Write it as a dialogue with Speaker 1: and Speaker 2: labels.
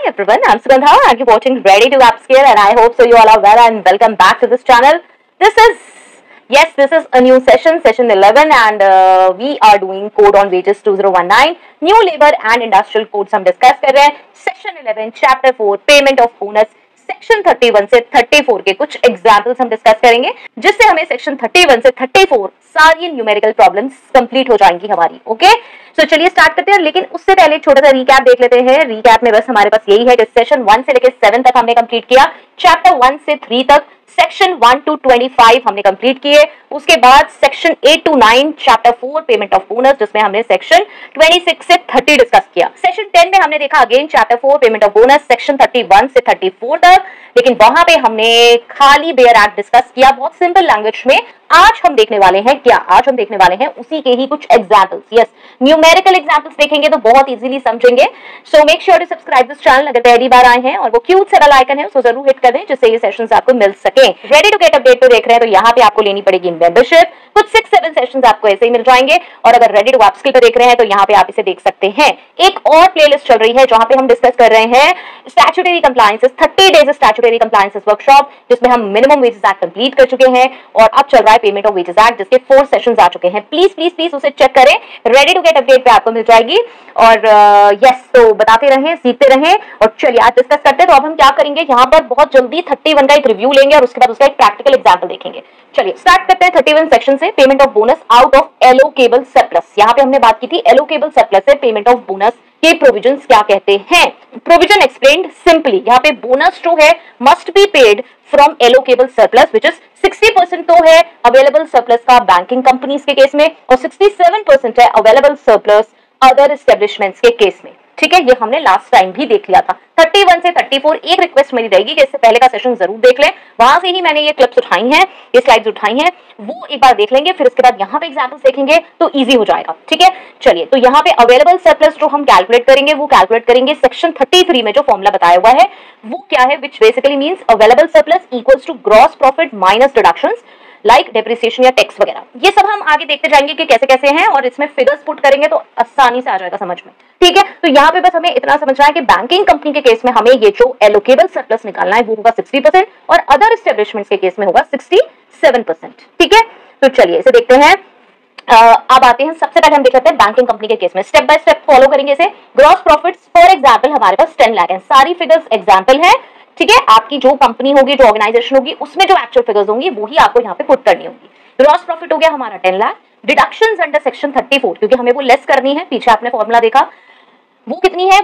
Speaker 1: everyone, I'm Sugandha and you're watching Ready to Upscale and I hope so you all are well and welcome back to this channel. This is a new session 11 and we are doing code on wages 2019, new labor and industrial codes हम discuss कर रहे हैं. Section 11, chapter 4, payment of bonus. Section 31 से 34 के कुछ examples हम discuss करेंगे जिससे हमें सेक्शन 31 से 34 सारी न्यूमेरिकल प्रॉब्लम्स कंप्लीट हो जाएंगी हमारी. ओके, सो चलिए स्टार्ट करते हैं. लेकिन उससे पहले एक छोटा सा रिकैप देख लेते हैं. रिकैप में बस हमारे पास यही है कि सेशन 1 से लेकर 7 तक हमने कंप्लीट किया, चैप्टर 1 से 3 तक सेक्शन 1 to 25 हमने कंप्लीट किए. उसके बाद section 8 to 9 chapter 4 payment of bonus जिसमें हमने सेक्शन 26 से 30 डिस्कस किया. सेक्शन 10 में हमने देखा again chapter 4 payment of bonus section 31 से 34 तक, लेकिन वहां पे हमने खाली बेयर एक्ट डिस्कस किया बहुत सिंपल लैंग्वेज में. आज हम देखने वाले हैं क्या? आज हम देखने वाले हैं उसी के ही कुछ एग्जाम्पल्स. यस, न्यूमेरिकल एग्जाम्पल्स देखेंगे तो बहुत इजीली समझेंगे. So make sure to subscribe this channel अगर पहली बार आए हैं और वो क्यूट सा बेल आइकन है उसको जरूर हिट कर दें जिससे ये सेशंस आपको मिल सके. रेडी टू गेट अपडेट तो देख रहे हैं तो यहाँ पे आपको लेनी पड़ेगी मेंबरशिप. कुछ 6-7 सेशंस आपको ऐसे ही मिल जाएंगे और अगर रेडी टू अपस्किल पे देख रहे हैं तो यहाँ पे आप इसे देख सकते हैं. एक और प्लेलिस्ट चल रही है जहाँ पे हम डिस्कस कर रहे हैं statutory compliances 30 days statutory compliances workshop जिसमें हम मिनिमम वेजेस एक्ट कंप्लीट कर चुके हैं और अब चल रहा है पेमेंट ऑफ वेजेस एक्ट जिसके 4 सेशंस आ चुके हैं. प्लीज उसे चेक करें. रेडी टू गेट अपडेट पे आपको मिल जाएगी. और यस, तो बताते रहें, सीखते रहें. और चलिए आज डिस्कस करते हैं. तो अब हम क्या करेंगे, यहाँ पर बहुत जल्दी 31 का एक रिव्यू लेंगे और उसके बाद उसका एक प्रैक्टिकल एग्जाम्पल देखेंगे. चलिए स्टार्ट करते हैं 31 सेक्शन से. Payment of bonus out of allocable surplus. यहाँ पे हमने बात की थी एलोकेबल सरप्लस से पेमेंट ऑफ बोनस के प्रोविजंस क्या कहते हैं. Provision explained simply. यहाँ पे बोनस जो है must be paid from allocable surplus which is 60% तो है अवेलेबल सरप्लस का बैंकिंग कंपनीज के केस में और 67% है अवेलेबल सरप्लस अदर एस्टेब्लिशमेंट्स के केस में. ठीक है, ये हमने लास्ट टाइम भी देख लिया था. 31 से 34 एक रिक्वेस्ट मेरी रहेगी कि इससे पहले का सेशन जरूर देख लें. वहां से ही मैंने ये क्लिप्स उठाई हैं, ये स्लाइड्स उठाई हैं, वो एक बार देख लेंगे. फिर उसके बाद यहाँ पे एग्जाम्पल्स देखेंगे तो इजी हो जाएगा. ठीक है, चलिए तो यहाँ पे अवेलेबल सरप्लस जो हम कैलकुलेट करेंगे वो कैलकुलेट करेंगे सेक्शन 33 में जो फॉर्मूला बताया हुआ है वो क्या है, which basically means available surplus equals to gross profit minus deductions like depreciation या टैक्स वगैरह. ये सब हम आगे देखते जाएंगे कि कैसे कैसे हैं और इसमें फिगर्स पुट करेंगे तो आसानी से आ जाएगा समझ में. ठीक है, तो यहाँ पे बस हमें इतना समझना है कि बैंकिंग कंपनी के केस में हमें ये जो एलोकेबल सरप्लस निकालना है वो होगा 60% और अदर एस्टेब्लिशमेंट्स के केस में होगा 67%. ठीक है, तो चलिए इसे देखते हैं. अब आते हैं, सबसे पहले हम देख लेते हैं बैंकिंग कंपनी के केस में. स्टेप बाय स्टेप फॉलो करेंगे इसे. ग्रॉस प्रॉफिट्स फॉर एग्जांपल हमारे पास 10 लाख है. सारी फिगर्स एग्जांपल है. ठीक है, आपकी जो कंपनी होगी, जो ऑर्गेनाइजेशन होगी, उसमें जो एक्चुअल फिगर्स होंगी वो ही आपको यहाँ पे पुट करनी होगी. ग्रॉस प्रॉफिट हो गया हमारा 10 लाख. डिडक्शंस अंडर सेक्शन 34 क्योंकि हमें वो लेस करनी है, पीछे आपने फॉर्मूला देखा, वो कितनी है